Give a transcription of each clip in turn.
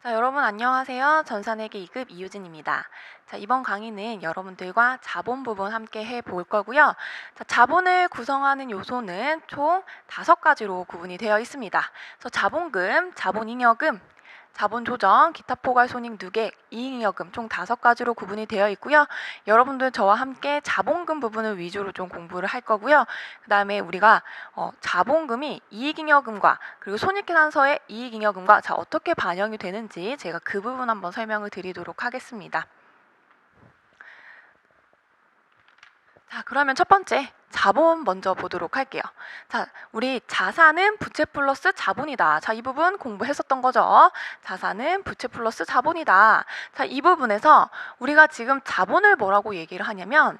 자, 여러분 안녕하세요. 전산회계 2급 이유진입니다. 자, 이번 강의는 여러분들과 자본 부분 함께 해볼 거고요. 자, 자본을 구성하는 요소는 총 5가지로 구분이 되어 있습니다. 그래서 자본금, 자본잉여금, 자본조정, 기타 포괄손익 누계, 이익잉여금 총 5가지로 구분이 되어 있고요. 여러분들 저와 함께 자본금 부분을 위주로 좀 공부를 할 거고요. 그 다음에 우리가 자본금이 이익잉여금과 그리고 손익계산서의 이익잉여금과 어떻게 반영이 되는지 제가 그 부분 한번 설명을 드리도록 하겠습니다. 자, 그러면 첫 번째 자본 먼저 보도록 할게요. 자, 우리 자산은 부채 플러스 자본이다. 자, 이 부분 공부했었던 거죠. 자산은 부채 플러스 자본이다. 자, 이 부분에서 우리가 지금 자본을 뭐라고 얘기를 하냐면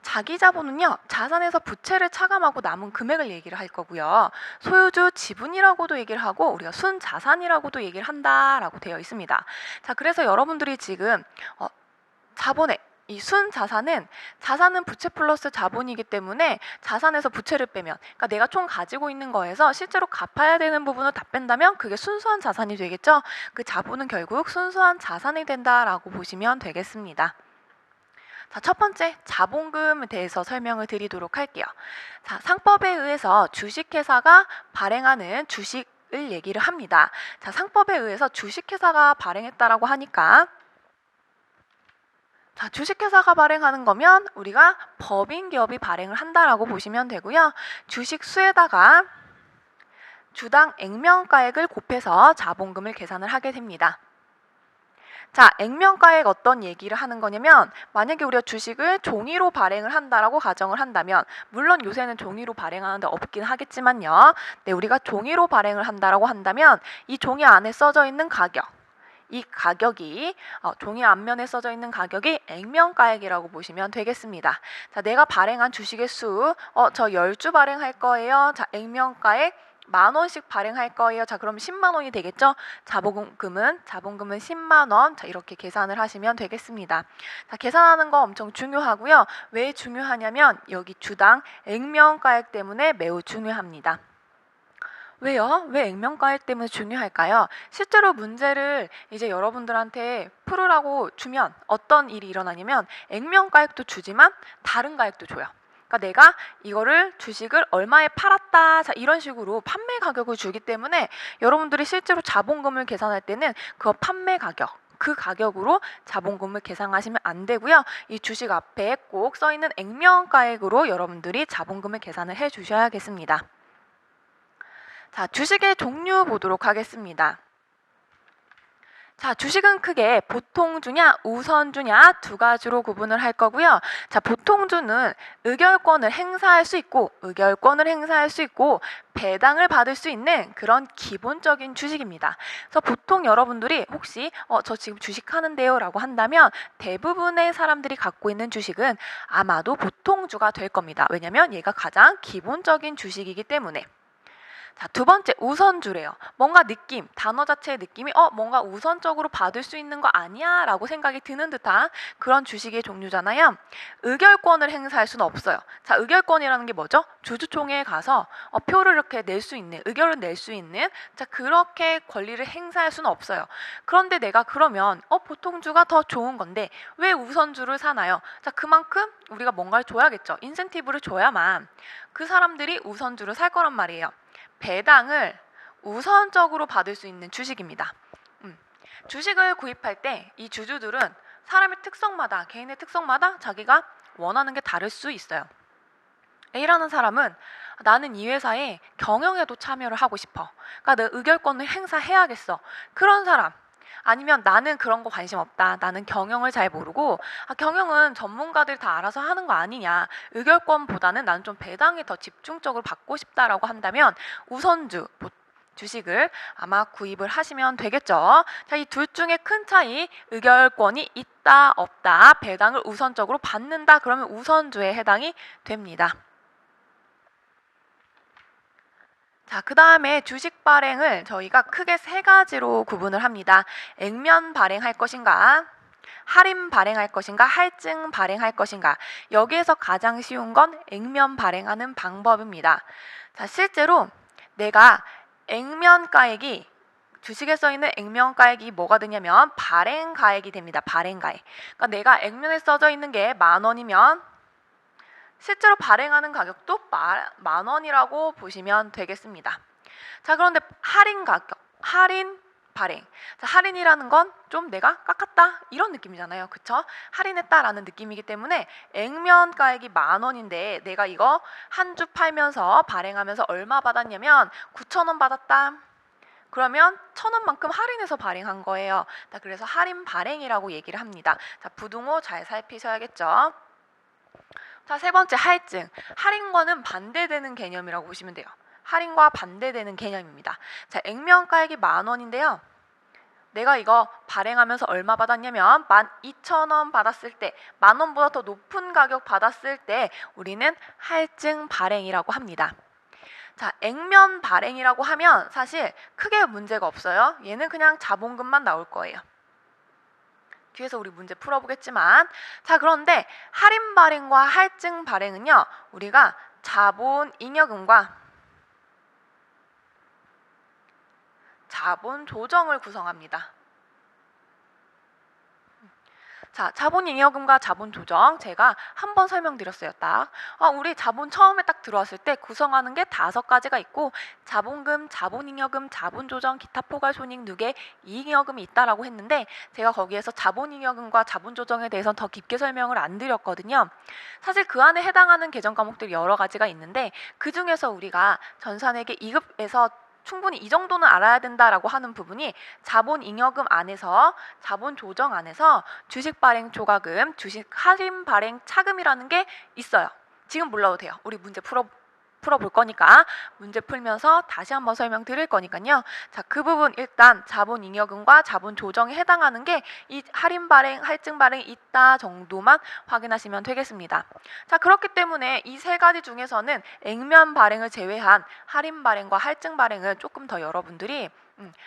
자기 자본은요, 자산에서 부채를 차감하고 남은 금액을 얘기를 할 거고요. 소유주 지분이라고도 얘기를 하고 우리가 순자산이라고도 얘기를 한다라고 되어 있습니다. 자, 그래서 여러분들이 지금 자본의 이 순자산은 자산은 부채 플러스 자본이기 때문에 자산에서 부채를 빼면, 그러니까 내가 총 가지고 있는 거에서 실제로 갚아야 되는 부분을 다 뺀다면 그게 순수한 자산이 되겠죠. 그 자본은 결국 순수한 자산이 된다라고 보시면 되겠습니다. 자, 첫 번째 자본금에 대해서 설명을 드리도록 할게요. 자, 상법에 의해서 주식회사가 발행하는 주식을 얘기를 합니다. 자, 상법에 의해서 주식회사가 발행했다라고 하니까 자, 주식회사가 발행하는 거면 우리가 법인기업이 발행을 한다라고 보시면 되고요. 주식수에다가 주당 액면가액을 곱해서 자본금을 계산을 하게 됩니다. 자, 액면가액 어떤 얘기를 하는 거냐면 만약에 우리가 주식을 종이로 발행을 한다라고 가정을 한다면, 물론 요새는 종이로 발행하는데 없긴 하겠지만요. 네, 우리가 종이로 발행을 한다라고 한다면 이 종이 안에 써져 있는 가격, 이 가격이 종이 앞면에 써져 있는 가격이 액면가액이라고 보시면 되겠습니다. 자, 내가 발행한 주식의 수, 저 10주 발행할 거예요. 자, 액면가액 10,000원씩 발행할 거예요. 자, 그럼 10만 원이 되겠죠? 자본금은 10만 원. 자, 이렇게 계산을 하시면 되겠습니다. 자, 계산하는 거 엄청 중요하고요. 왜 중요하냐면 여기 주당 액면가액 때문에 매우 중요합니다. 왜요? 왜 액면가액 때문에 중요할까요? 실제로 문제를 이제 여러분들한테 풀으라고 주면 어떤 일이 일어나냐면 액면가액도 주지만 다른 가액도 줘요. 그러니까 내가 이거를 주식을 얼마에 팔았다, 자, 이런 식으로 판매 가격을 주기 때문에 여러분들이 실제로 자본금을 계산할 때는 그 판매 가격, 그 가격으로 자본금을 계산하시면 안 되고요. 이 주식 앞에 꼭 써있는 액면가액으로 여러분들이 자본금을 계산을 해 주셔야겠습니다. 자, 주식의 종류 보도록 하겠습니다. 자, 주식은 크게 보통주냐 우선주냐 2가지로 구분을 할 거고요. 자, 보통주는 의결권을 행사할 수 있고 배당을 받을 수 있는 그런 기본적인 주식입니다. 그래서 보통 여러분들이 혹시 저 지금 주식하는데요 라고 한다면 대부분의 사람들이 갖고 있는 주식은 아마도 보통주가 될 겁니다. 왜냐면 얘가 가장 기본적인 주식이기 때문에. 자, 2번째 우선주래요. 뭔가 느낌, 단어 자체의 느낌이 뭔가 우선적으로 받을 수 있는 거 아니야? 라고 생각이 드는 듯한 그런 주식의 종류잖아요. 의결권을 행사할 수는 없어요. 자, 의결권이라는 게 뭐죠? 주주총회에 가서 표를 이렇게 낼 수 있는, 의결을 낼 수 있는, 자, 그렇게 권리를 행사할 수는 없어요. 그런데 내가 그러면 보통주가 더 좋은 건데 왜 우선주를 사나요? 자, 그만큼 우리가 뭔가를 줘야겠죠. 인센티브를 줘야만 그 사람들이 우선주를 살 거란 말이에요. 배당을 우선적으로 받을 수 있는 주식입니다. 주식을 구입할 때 이 주주들은 사람의 특성마다, 개인의 특성마다 자기가 원하는 게 다를 수 있어요. A라는 사람은 나는 이 회사에 경영에도 참여를 하고 싶어. 그러니까 내 의결권을 행사해야겠어. 그런 사람. 아니면 나는 그런 거 관심 없다. 나는 경영을 잘 모르고 경영은 전문가들 다 알아서 하는 거 아니냐. 의결권보다는 나는 좀 배당에 더 집중적으로 받고 싶다라고 한다면 우선주 주식을 아마 구입을 하시면 되겠죠. 자, 이 둘 중에 큰 차이, 의결권이 있다 없다, 배당을 우선적으로 받는다 그러면 우선주에 해당이 됩니다. 자, 그 다음에 주식 발행을 저희가 크게 3가지로 구분을 합니다. 액면 발행할 것인가, 할인 발행할 것인가, 할증 발행할 것인가. 여기에서 가장 쉬운 건 액면 발행하는 방법입니다. 자, 실제로 내가 액면가액이 주식에 써 있는 액면가액이 뭐가 되냐면 발행가액이 됩니다. 발행가액. 그러니까 내가 액면에 써져 있는 게 10,000원이면 실제로 발행하는 가격도 10,000원이라고 보시면 되겠습니다. 자, 그런데 할인 가격, 할인 발행. 자, 할인이라는 건 좀 내가 깎았다 이런 느낌이잖아요. 그쵸? 할인했다라는 느낌이기 때문에 액면가액이 10,000원인데 내가 이거 한 주 팔면서 발행하면서 얼마 받았냐면 9,000원 받았다. 그러면 1,000원만큼 할인해서 발행한 거예요. 자, 그래서 할인 발행이라고 얘기를 합니다. 자, 부등호 잘 살피셔야겠죠. 자, 세 번째 할증. 할인과는 반대되는 개념이라고 보시면 돼요. 할인과 반대되는 개념입니다. 자, 액면가액이 10,000원인데요. 내가 이거 발행하면서 얼마 받았냐면 12,000원 받았을 때, 10,000원보다 더 높은 가격 받았을 때 우리는 할증 발행이라고 합니다. 자, 액면 발행이라고 하면 사실 크게 문제가 없어요. 얘는 그냥 자본금만 나올 거예요. 뒤에서 우리 문제 풀어보겠지만, 자, 그런데 할인 발행과 할증 발행은요, 우리가 자본 잉여금과 자본 조정을 구성합니다. 자, 자본잉여금과 자본조정 제가 한번 설명드렸어요. 딱 우리 자본 처음에 딱 들어왔을 때 구성하는 게 5가지가 있고 자본금, 자본잉여금, 자본조정, 기타 포괄 손익 누계, 이익잉여금이 있다라고 했는데 제가 거기에서 자본잉여금과 자본조정에 대해서는 더 깊게 설명을 안 드렸거든요. 사실 그 안에 해당하는 개정 과목들이 여러 가지가 있는데 그 중에서 우리가 전산회계 2급에서 충분히 이 정도는 알아야 된다라고 하는 부분이 자본잉여금 안에서 자본조정 안에서 주식 발행 초과금, 주식 할인 발행 차금이라는 게 있어요. 지금 몰라도 돼요. 우리 문제 풀어볼 거니까 문제 풀면서 다시 한번 설명드릴 거니까요. 자, 그 부분 일단 자본잉여금과 자본조정에 해당하는 게 이 할인 발행, 할증 발행이 있다 정도만 확인하시면 되겠습니다. 자, 그렇기 때문에 이 3가지 중에서는 액면 발행을 제외한 할인 발행과 할증 발행은 조금 더 여러분들이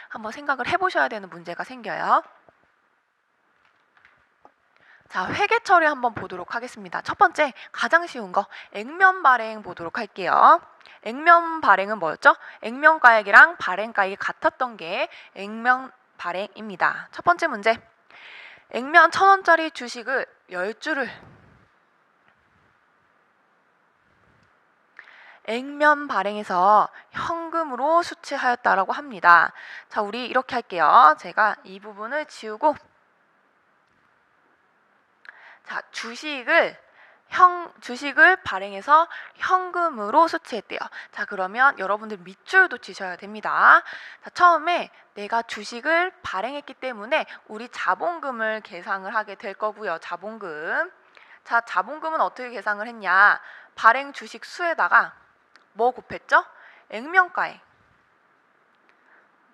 한번 생각을 해보셔야 되는 문제가 생겨요. 자, 회계 처리 한번 보도록 하겠습니다. 첫 번째, 가장 쉬운 거 액면 발행 보도록 할게요. 액면 발행은 뭐였죠? 액면가액이랑 발행가액이 같았던 게 액면 발행입니다. 첫 번째 문제, 액면 1,000원짜리 주식을 10주를 액면 발행해서 현금으로 수취하였다라고 합니다. 자, 우리 이렇게 할게요. 제가 이 부분을 지우고, 자, 주식을 발행해서 현금으로 수취했대요. 자, 그러면 여러분들 밑줄도 치셔야 됩니다. 자, 처음에 내가 주식을 발행했기 때문에 우리 자본금을 계산을 하게 될 거고요. 자본금. 자, 자본금은 어떻게 계산을 했냐? 발행 주식 수에다가 뭐 곱했죠? 액면가액.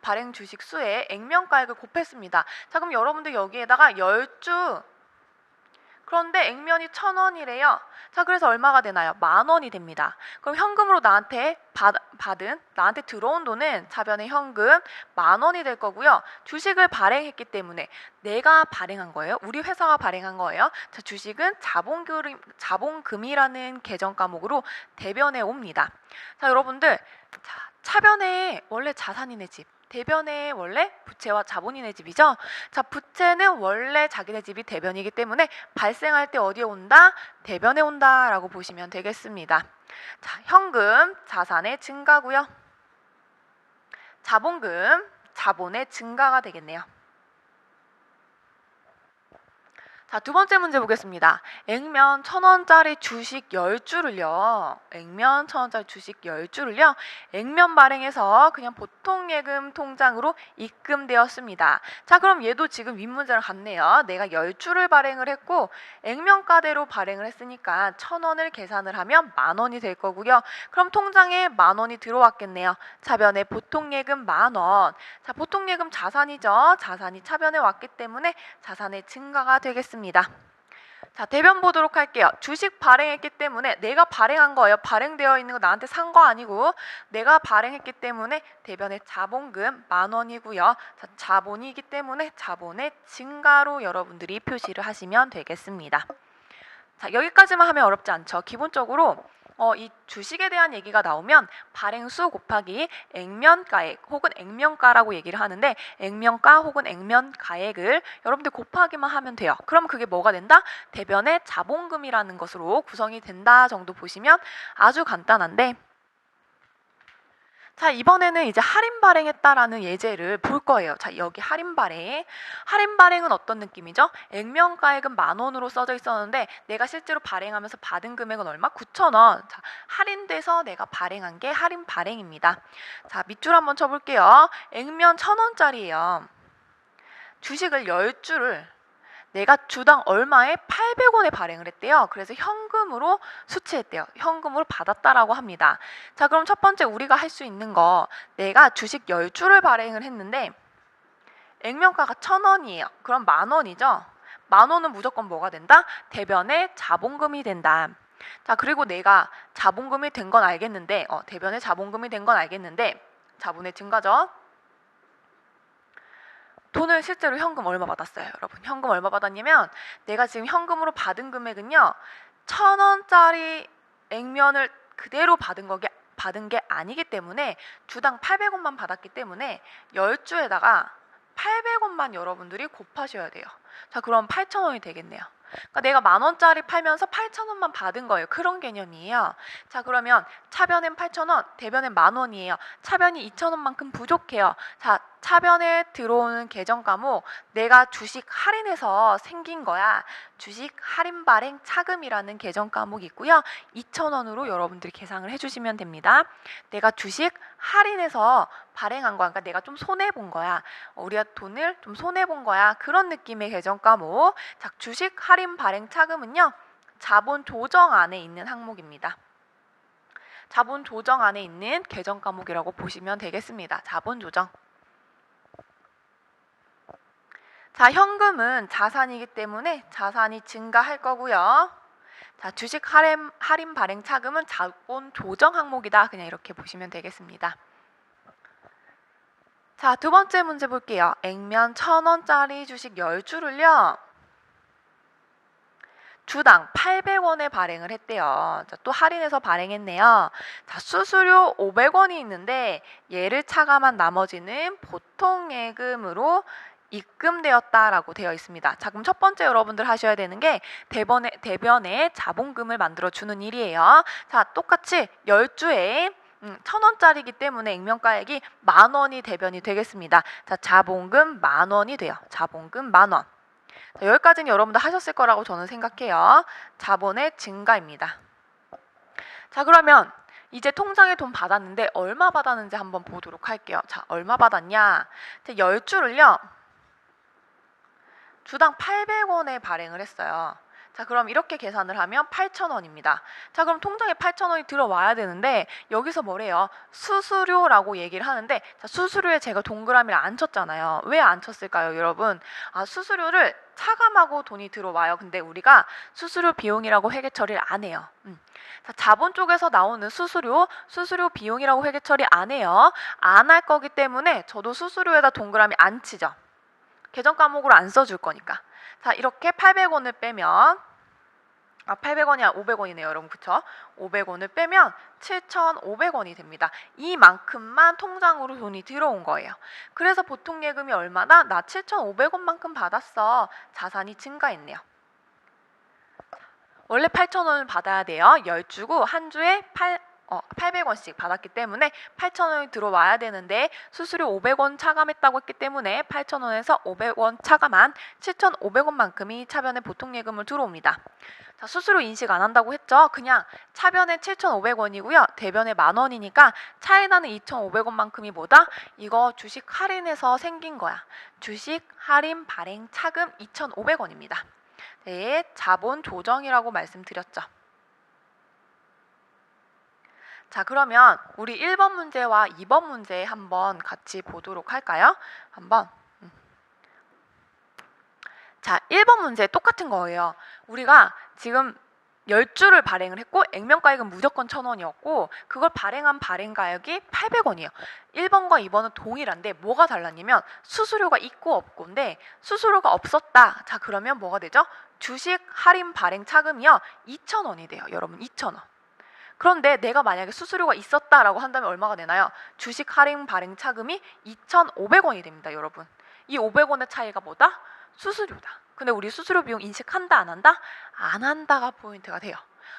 발행 주식 수에 액면가액을 곱했습니다. 자, 그럼 여러분들 여기에다가 10주, 그런데 액면이 1,000원이래요. 자, 그래서 얼마가 되나요? 10,000원이 됩니다. 그럼 현금으로 나한테 나한테 들어온 돈은 차변의 현금 10,000원이 될 거고요. 주식을 발행했기 때문에 내가 발행한 거예요. 우리 회사가 발행한 거예요. 자, 주식은 자본금이라는 개정 과목으로 대변에 옵니다. 자, 여러분들, 차변에 원래 자산인의 집, 대변에 원래 부채와 자본인의 집이죠. 자, 부채는 원래 자기네 집이 대변이기 때문에 발생할 때 어디에 온다? 대변에 온다라고 보시면 되겠습니다. 자, 현금, 자산의 증가고요. 자본금, 자본의 증가가 되겠네요. 자, 두 번째 문제 보겠습니다. 액면 1,000원짜리 주식 10주를요. 액면 1,000원짜리 주식 10주를요. 액면 발행해서 그냥 보통 예금 통장으로 입금되었습니다. 자, 그럼 얘도 지금 윗문제랑 같네요. 내가 10주를 발행을 했고 액면가대로 발행을 했으니까 1,000원을 계산을 하면 10,000원이 될 거고요. 그럼 통장에 10,000원이 들어왔겠네요. 차변에 보통 예금 10,000원. 자, 보통 예금 자산이죠. 자산이 차변에 왔기 때문에 자산의 증가가 되겠습니다. 자, 대변 보도록 할게요. 주식 발행했기 때문에 내가 발행한 거예요. 발행되어 있는 거 나한테 산 거 아니고 내가 발행했기 때문에 대변의 자본금 10,000원이고요. 자, 자본이기 때문에 자본의 증가로 여러분들이 표시를 하시면 되겠습니다. 자, 여기까지만 하면 어렵지 않죠. 기본적으로 이 주식에 대한 얘기가 나오면 발행수 곱하기 액면가액 혹은 액면가라고 얘기를 하는데 액면가 혹은 액면가액을 여러분들 곱하기만 하면 돼요. 그럼 그게 뭐가 된다? 대변의 자본금이라는 것으로 구성이 된다 정도 보시면 아주 간단한데, 자, 이번에는 이제 할인 발행했다라는 예제를 볼 거예요. 자, 여기 할인 발행. 할인 발행은 어떤 느낌이죠? 액면가액은 10,000원으로 써져 있었는데 내가 실제로 발행하면서 받은 금액은 얼마? 9,000원. 자, 할인돼서 내가 발행한 게 할인 발행입니다. 자, 밑줄 한번 쳐볼게요. 액면 1,000원짜리예요. 주식을 10주를 내가 주당 얼마에 800원에 발행을 했대요. 그래서 현금으로 수취했대요. 현금으로 받았다라고 합니다. 자, 그럼 첫 번째 우리가 할 수 있는 거, 내가 주식 10주를 발행을 했는데 액면가가 1,000원이에요. 그럼 10,000원이죠. 10,000원은 무조건 뭐가 된다? 대변의 자본금이 된다. 자, 그리고 내가 자본금이 된 건 알겠는데, 대변의 자본금이 된 건 알겠는데, 자본의 증가죠. 돈을 실제로 현금 얼마 받았어요, 여러분? 현금 얼마 받았냐면 내가 지금 현금으로 받은 금액은요, 1,000원짜리 액면을 그대로 받은 게 아니기 때문에 주당 800원만 받았기 때문에 10주에다가 800원만 여러분들이 곱하셔야 돼요. 자, 그럼 8,000원이 되겠네요. 그러니까 내가 10,000원짜리 팔면서 8,000원만 받은 거예요. 그런 개념이에요. 자, 그러면 차변엔 8,000원, 대변엔 10,000원이에요. 차변이 2,000원만큼 부족해요. 자, 차변에 들어오는 계정 과목, 내가 주식 할인해서 생긴 거야. 주식 할인 발행 차금이라는 계정 과목이 있고요. 2,000원으로 여러분들이 계산을 해주시면 됩니다. 내가 주식 할인해서 발행한 거야. 그러니까 내가 좀 손해본 거야. 우리가 돈을 좀 손해본 거야. 그런 느낌의 계정 과목. 자, 주식 할인 발행 차금은요, 자본 조정 안에 있는 항목입니다. 자본 조정 안에 있는 계정 과목이라고 보시면 되겠습니다. 자본 조정. 자, 현금은 자산이기 때문에 자산이 증가할 거고요. 자, 주식 할인 발행 차금은 자본 조정 항목이다. 그냥 이렇게 보시면 되겠습니다. 자, 두 번째 문제 볼게요. 액면 1,000원짜리 주식 10주를요. 주당 800원에 발행을 했대요. 자, 또 할인해서 발행했네요. 자, 수수료 500원이 있는데 얘를 차감한 나머지는 보통 예금으로 입금되었다라고 되어 있습니다. 자, 그럼 첫 번째 여러분들 하셔야 되는 게 대변에 자본금을 만들어주는 일이에요. 자, 똑같이 10주에 1,000원짜리이기 때문에 액면가액이 10,000원이 대변이 되겠습니다. 자, 자본금 10,000원이 돼요. 자본금 10,000원. 자, 여기까지는 여러분들 하셨을 거라고 저는 생각해요. 자본의 증가입니다. 자, 그러면 이제 통장에 돈 받았는데 얼마 받았는지 한번 보도록 할게요. 자, 얼마 받았냐? 자, 10주를요. 주당 800원에 발행을 했어요. 자, 그럼 이렇게 계산을 하면 8,000원입니다. 자, 그럼 통장에 8,000원이 들어와야 되는데 여기서 뭐래요? 수수료라고 얘기를 하는데, 자, 수수료에 제가 동그라미를 안 쳤잖아요. 왜 안 쳤을까요, 여러분? 수수료를 차감하고 돈이 들어와요. 근데 우리가 수수료 비용이라고 회계 처리를 안 해요. 자, 자본 쪽에서 나오는 수수료 비용이라고 회계 처리 안 해요. 안 할 거기 때문에 저도 수수료에다 동그라미 안 치죠. 계정 과목으로 안 써줄 거니까. 자, 이렇게 800원을 빼면 800원이 아니라 500원이네요, 여러분. 그쵸? 500원을 빼면 7,500원이 됩니다. 이만큼만 통장으로 돈이 들어온 거예요. 그래서 보통 예금이 얼마나? 나 7,500원만큼 받았어. 자산이 증가했네요. 원래 8,000원을 받아야 돼요. 10주고 한 주에 800원씩 받았기 때문에 8,000원이 들어와야 되는데 수수료 500원 차감했다고 했기 때문에 8,000원에서 500원 차감한 7,500원만큼이 차변에 보통 예금을 들어옵니다. 자, 수수료 인식 안 한다고 했죠? 그냥 차변에 7,500원이고요. 대변에 10,000원이니까 차이 나는 2,500원만큼이 뭐다? 이거 주식 할인해서 생긴 거야. 주식 할인 발행 차금 2,500원입니다. 네, 자본 조정이라고 말씀드렸죠. 자, 그러면 우리 1번 문제와 2번 문제 한번 같이 보도록 할까요? 한번. 자, 1번 문제 똑같은 거예요. 우리가 지금 10주를 발행을 했고 액면가액은 무조건 1,000원이었고 그걸 발행한 발행가액이 800원이에요. 1번과 2번은 동일한데 뭐가 달랐냐면 수수료가 있고 없고인데 수수료가 없었다. 자, 그러면 뭐가 되죠? 주식 할인 발행 차금이요. 2,000원이 돼요. 여러분, 2,000원. 그런데 내가 만약에 수수료가 있었다라고 한다면 얼마가 되나요? 주식 할인 발행 차금이 2,500원이 됩니다, 여러분. 이 500원의 차이가 뭐다? 수수료다. 근데 우리 수수료 비용 인식한다, 안 한다? 안 한다가 포인트가 돼요.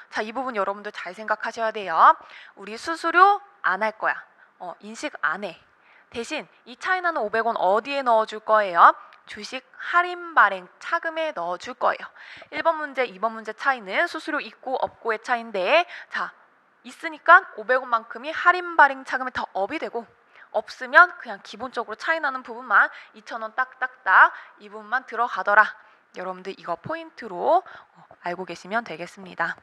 자, 이 부분 여러분들 잘 생각하셔야 돼요. 우리 수수료 안 할 거야. 인식 안 해. 대신 이 차이 나는 500원 어디에 넣어줄 거예요? 주식 할인 발행 차금에 넣어줄 거예요. 1번 문제, 2번 문제 차이는 수수료 있고 없고의 차이인데, 자, 있으니까 500원만큼이 할인 발행 차금에 더 업이 되고, 없으면 그냥 기본적으로 차이 나는 부분만 2,000원 딱딱딱 이 부분만 들어가더라. 여러분들 이거 포인트로 알고 계시면 되겠습니다.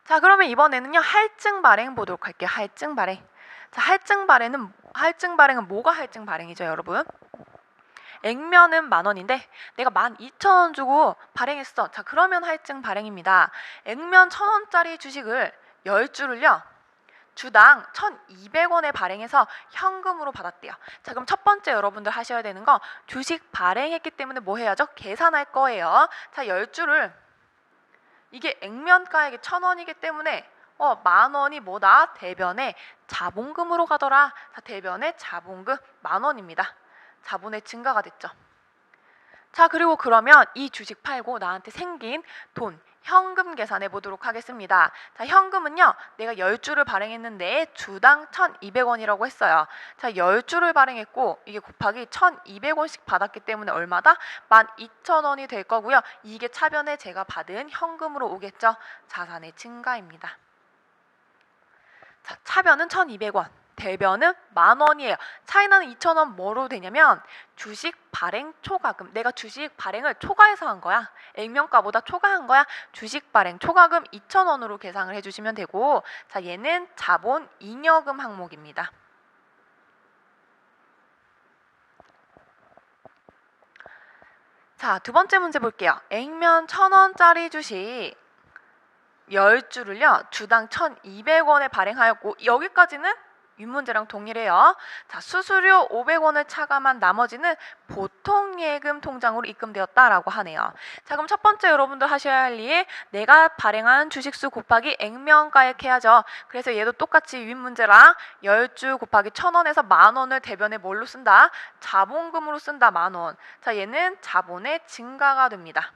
자, 그러면 이번에는요, 할증 발행 보도록 할게요. 할증 발행. 자, 할증 발행은 뭐가 할증 발행이죠, 여러분? 액면은 10,000원인데 내가 12,000원 주고 발행했어. 자, 그러면 할증 발행입니다. 액면 1,000원짜리 주식을 10주를요. 주당 1,200원에 발행해서 현금으로 받았대요. 자, 그럼 첫 번째 여러분들 하셔야 되는 거, 주식 발행했기 때문에 뭐 해야죠? 계산할 거예요. 자, 10주를 이게 액면가액이 1,000원이기 때문에 10,000원이 뭐다? 대변에 자본금으로 가더라. 자, 대변에 자본금 10,000원입니다. 자본의 증가가 됐죠. 자, 그리고 그러면 이 주식 팔고 나한테 생긴 돈, 현금 계산해 보도록 하겠습니다. 자, 현금은요, 내가 10주를 발행했는데 주당 1,200원이라고 했어요. 자, 10주를 발행했고 이게 곱하기 1,200원씩 받았기 때문에 얼마다? 12,000원이 될 거고요. 이게 차변에 제가 받은 현금으로 오겠죠. 자산의 증가입니다. 자, 차변은 1,200원. 대변은 10,000원이에요. 차이나는 2,000원 뭐로 되냐면 주식 발행 초과금. 내가 주식 발행을 초과해서 한 거야. 액면가보다 초과한 거야. 주식 발행 초과금 2,000원으로 계산을 해주시면 되고, 자, 얘는 자본 잉여금 항목입니다. 자, 두 번째 문제 볼게요. 액면 1,000원짜리 주식 10주를요 주당 1,200원에 발행하였고, 여기까지는 윗문제랑 동일해요. 자, 수수료 500원을 차감한 나머지는 보통예금 통장으로 입금되었다라고 하네요. 자, 그럼 첫 번째 여러분들 하셔야 할 일, 내가 발행한 주식수 곱하기 액면가액 해야죠. 그래서 얘도 똑같이 윗문제랑 10주 곱하기 1,000원에서 10,000원을 대변에 뭘로 쓴다? 자본금으로 쓴다, 10,000원. 자, 얘는 자본의 증가가 됩니다.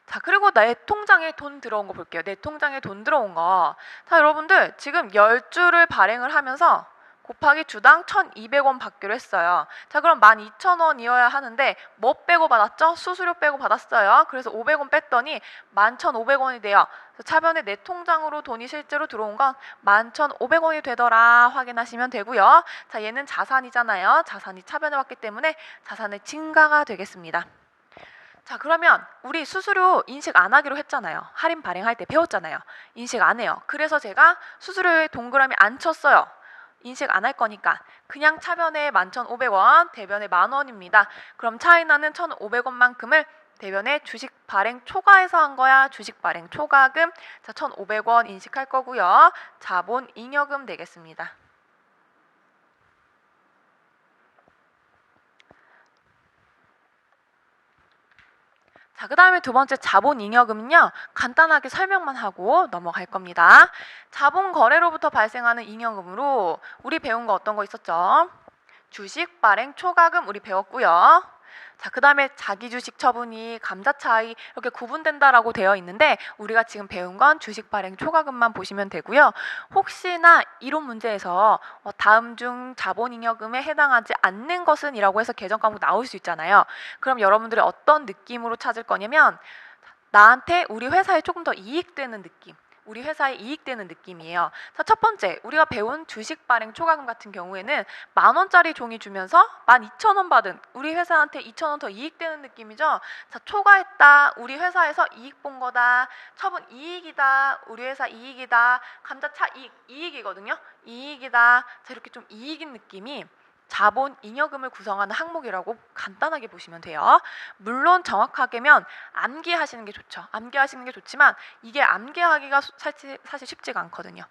자, 그리고 내 통장에 돈 들어온 거 볼게요. 내 통장에 돈 들어온 거. 자, 여러분들 지금 10주를 발행을 하면서 곱하기 주당 1,200원 받기로 했어요. 자, 그럼 12,000원이어야 하는데 뭐 빼고 받았죠? 수수료 빼고 받았어요. 그래서 500원 뺐더니 11,500원이 돼요. 차변에 내 통장으로 돈이 실제로 들어온 건 11,500원이 되더라 확인하시면 되고요. 자, 얘는 자산이잖아요. 자산이 차변에 왔기 때문에 자산의 증가가 되겠습니다. 자, 그러면 우리 수수료 인식 안 하기로 했잖아요. 할인 발행할 때 배웠잖아요. 인식 안 해요. 그래서 제가 수수료에 동그라미 안 쳤어요. 인식 안 할 거니까 그냥 차변에 11,500원, 대변에 10,000원입니다. 그럼 차이 나는 1,500원만큼을 대변에 주식 발행 초과해서 한 거야. 주식 발행 초과금. 자, 1,500원 인식할 거고요. 자본 잉여금 되겠습니다. 자, 그 다음에 두 번째 자본잉여금은요, 간단하게 설명만 하고 넘어갈 겁니다. 자본거래로부터 발생하는 잉여금으로 우리 배운 거 어떤 거 있었죠? 주식 발행 초과금 우리 배웠고요. 자, 그 다음에 자기주식 처분이 감자차익 이렇게 구분된다라고 되어 있는데 우리가 지금 배운 건 주식 발행 초과금만 보시면 되고요. 혹시나 이론 문제에서 다음 중 자본잉여금에 해당하지 않는 것은 이라고 해서 개정 과목 나올 수 있잖아요. 그럼 여러분들이 어떤 느낌으로 찾을 거냐면 나한테 우리 회사에 조금 더 이익되는 느낌, 우리 회사에 이익되는 느낌이에요. 자, 첫 번째 우리가 배운 주식 발행 초과금 같은 경우에는 10,000원짜리 종이 주면서 12,000원 받은 우리 회사한테 2,000원 더 이익되는 느낌이죠. 자, 초과했다. 우리 회사에서 이익 본 거다. 처분 이익이다. 우리 회사 이익이다. 감자차 이익이거든요. 이익이다. 자, 이렇게 좀 이익인 느낌이 자본 잉여금을 구성하는 항목이라고 간단하게 보시면 돼요. 물론 정확하게면 암기하시는 게 좋죠. 암기하시는 게 좋지만 이게 암기하기가 사실 쉽지가 않거든요.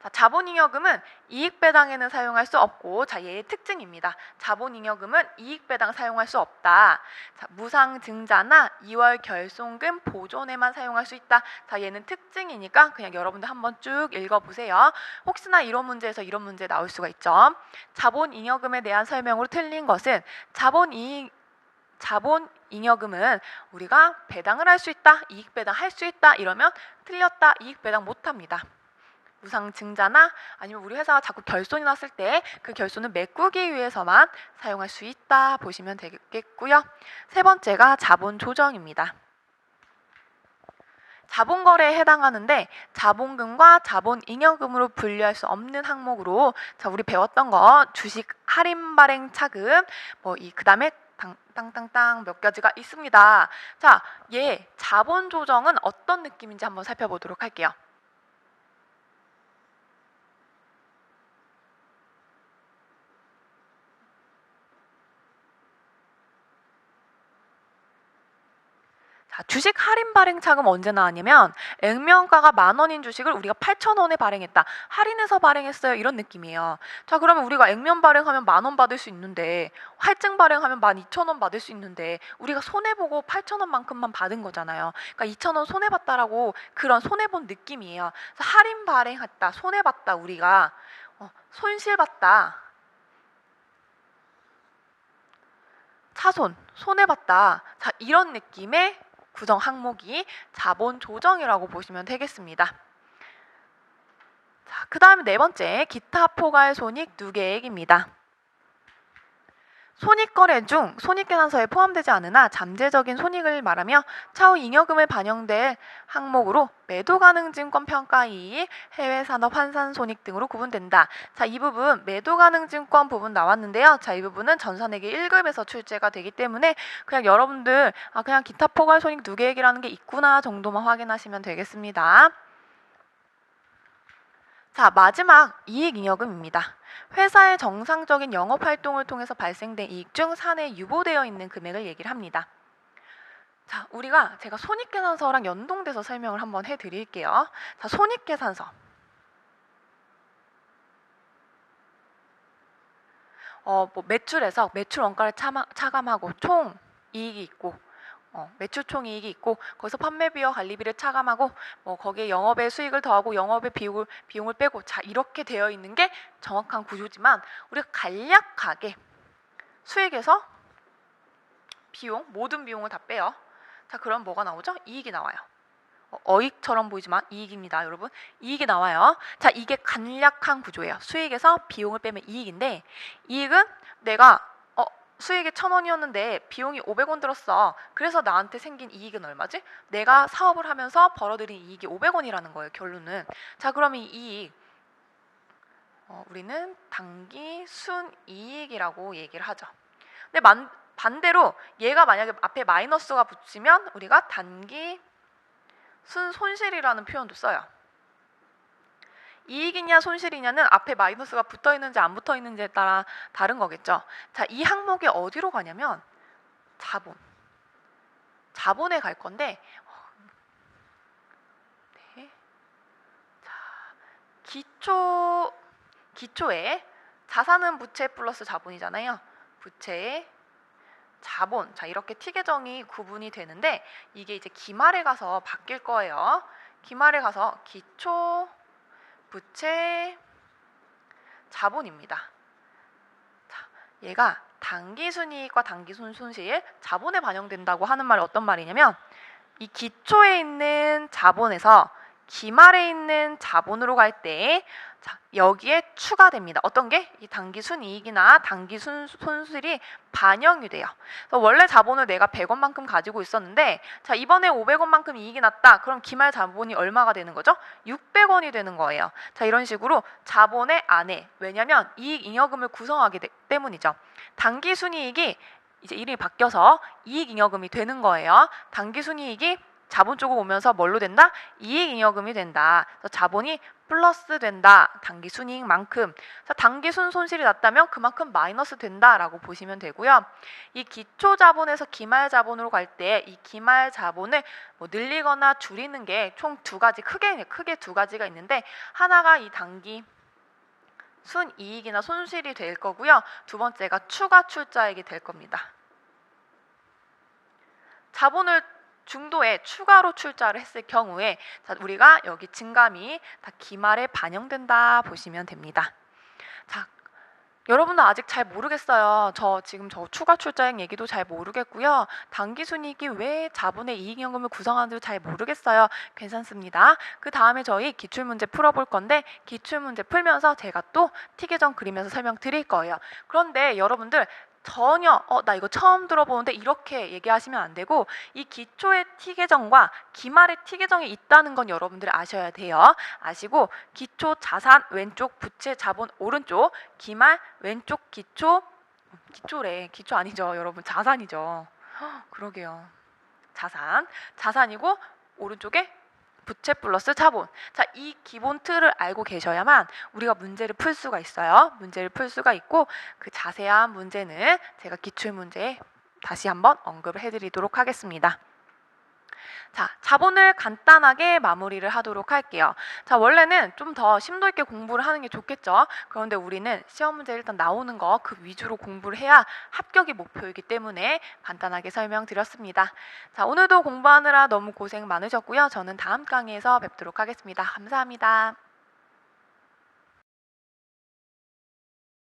자, 자본잉여금은 이익배당에는 사용할 수 없고, 자, 얘의 특징입니다. 자본잉여금은 이익배당 사용할 수 없다. 자, 무상증자나 2월 결손금 보존에만 사용할 수 있다. 자, 얘는 특징이니까 그냥 여러분들 한번 쭉 읽어보세요. 혹시나 이런 문제에서 이런 문제 나올 수가 있죠. 자본잉여금에 대한 설명으로 틀린 것은 자본잉여금은 우리가 배당을 할 수 있다, 이익배당 할 수 있다 이러면 틀렸다, 이익배당 못합니다. 무상증자나 아니면 우리 회사가 자꾸 결손이 났을 때 그 결손을 메꾸기 위해서만 사용할 수 있다 보시면 되겠고요. 세 번째가 자본조정입니다. 자본거래에 해당하는데 자본금과 자본잉여금으로 분류할 수 없는 항목으로, 자, 우리 배웠던 거 주식 할인 발행 차금 그 다음에 땅땅땅 몇 가지가 있습니다. 자, 얘 자본조정은 어떤 느낌인지 한번 살펴보도록 할게요. 주식 할인 발행 차금 언제 나왔냐면 액면가가 10,000원인 주식을 우리가 8,000원에 발행했다, 할인해서 발행했어요, 이런 느낌이에요. 자, 그러면 우리가 액면 발행하면 10,000원 받을 수 있는데, 할증 발행하면 12,000원 받을 수 있는데 우리가 손해보고 8,000원만큼만 받은 거잖아요. 그러니까 2,000원 손해봤다라고 그런 손해본 느낌이에요. 그래서 할인 발행했다, 손해봤다, 우리가 손실봤다, 차손, 손해봤다. 자, 이런 느낌의 구성 항목이 자본조정이라고 보시면 되겠습니다. 자, 그 다음에 네 번째, 기타 포괄 손익 누계액입니다. 손익거래 중 손익계산서에 포함되지 않으나 잠재적인 손익을 말하며 차후 잉여금을 반영될 항목으로 매도가능증권 평가이익, 해외산업 환산손익 등으로 구분된다. 자, 이 부분 매도가능증권 부분 나왔는데요. 자, 이 부분은 전산회계 1급에서 출제가 되기 때문에 그냥 여러분들 그냥 기타 포괄손익 누계액이라는 게 있구나 정도만 확인하시면 되겠습니다. 자, 마지막 이익잉여금입니다. 회사의 정상적인 영업활동을 통해서 발생된 이익 중 사내에 유보되어 있는 금액을 얘기를 합니다. 자, 제가 손익계산서랑 연동돼서 설명을 한번 해드릴게요. 자, 손익계산서. 매출에서 매출 원가를 차감하고 총 이익이 있고, 매출 총이익이 있고, 거기서 판매비와 관리비를 차감하고 거기에 영업의 수익을 더하고 영업의 비용을 빼고, 자, 이렇게 되어 있는 게 정확한 구조지만 우리가 간략하게 수익에서 모든 비용을 다 빼요. 자, 그럼 뭐가 나오죠? 이익이 나와요. 어익처럼 보이지만 이익입니다, 여러분. 이익이 나와요. 자, 이게 간략한 구조예요. 수익에서 비용을 빼면 이익인데, 이익은 내가 수익이 1,000원이었는데 비용이 500원 들었어. 그래서 나한테 생긴 이익은 얼마지? 내가 사업을 하면서 벌어들인 이익이 500원이라는 거예요, 결론은. 자, 그럼 이 이익 우리는 단기 순이익이라고 얘기를 하죠. 근데 반대로 얘가 만약에 앞에 마이너스가 붙이면 우리가 단기 순손실이라는 표현도 써요. 이익이냐 손실이냐는 앞에 마이너스가 붙어 있는지 안 붙어 있는지에 따라 다른 거겠죠. 자, 이 항목이 어디로 가냐면 자본에 갈 건데, 네. 자, 기초에 자산은 부채 플러스 자본이잖아요. 부채에 자본. 자, 이렇게 T 계정이 구분이 되는데 이게 이제 기말에 가서 바뀔 거예요. 기말에 가서 기초 부채 자본입니다. 자, 얘가 단기 순이익과 단기 손실, 자본에 반영된다고 하는 말이 어떤 말이냐면, 이 기초에 있는 자본에서 기말에 있는 자본으로 갈 때, 자, 여기에 추가됩니다. 어떤 게? 이 단기 순이익이나 단기 손실이 반영이 돼요. 그래서 원래 자본을 내가 100원만큼 가지고 있었는데, 자, 이번에 500원만큼 이익이 났다. 그럼 기말 자본이 얼마가 되는 거죠? 600원이 되는 거예요. 자, 이런 식으로 자본의 안에, 왜냐면 이익 잉여금을 구성하기 때문이죠. 단기 순이익이 이제 이름이 바뀌어서 이익 잉여금이 되는 거예요. 단기 순이익이 자본 쪽으로 오면서 뭘로 된다? 이익잉여금이 된다. 그래서 자본이 플러스 된다. 당기 순이익만큼. 그래서 당기 순 손실이 났다면 그만큼 마이너스 된다라고 보시면 되고요. 이 기초 자본에서 기말 자본으로 갈 때 이 기말 자본을 뭐 늘리거나 줄이는 게 총 두 가지, 크게 두 가지가 있는데, 하나가 이 당기 순이익이나 손실이 될 거고요. 두 번째가 추가 출자액이 될 겁니다. 자본을 중도에 추가로 출자를 했을 경우에 우리가 여기 증감이 다 기말에 반영된다 보시면 됩니다. 자, 여러분은 아직 잘 모르겠어요. 지금 추가 출자액 얘기도 잘 모르겠고요. 당기순이익이 왜 자본의 이익잉여금을 구성하는지도 잘 모르겠어요. 괜찮습니다. 그 다음에 저희 기출문제 풀어볼 건데, 기출문제 풀면서 제가 또 티계정 그리면서 설명드릴 거예요. 그런데 여러분들 전혀 나 이거 처음 들어보는데 이렇게 얘기하시면 안 되고, 이 기초의 티계정과 기말의 티계정이 있다는 건 여러분들이 아셔야 돼요. 아시고, 기초 자산 왼쪽, 부채 자본 오른쪽, 기말 왼쪽 기초래. 기초 아니죠 여러분, 자산이죠. 그러게요. 자산이고 오른쪽에 부채 플러스 자본. 자, 이 기본 틀을 알고 계셔야만 우리가 문제를 풀 수가 있어요. 문제를 풀 수가 있고, 그 자세한 문제는 제가 기출문제에 다시 한번 언급을 해드리도록 하겠습니다. 자, 자본을 간단하게 마무리를 하도록 할게요. 자, 원래는 좀 더 심도 있게 공부를 하는 게 좋겠죠. 그런데 우리는 시험 문제 일단 나오는 거 그 위주로 공부를 해야 합격이 목표이기 때문에 간단하게 설명드렸습니다. 자, 오늘도 공부하느라 너무 고생 많으셨고요. 저는 다음 강의에서 뵙도록 하겠습니다. 감사합니다.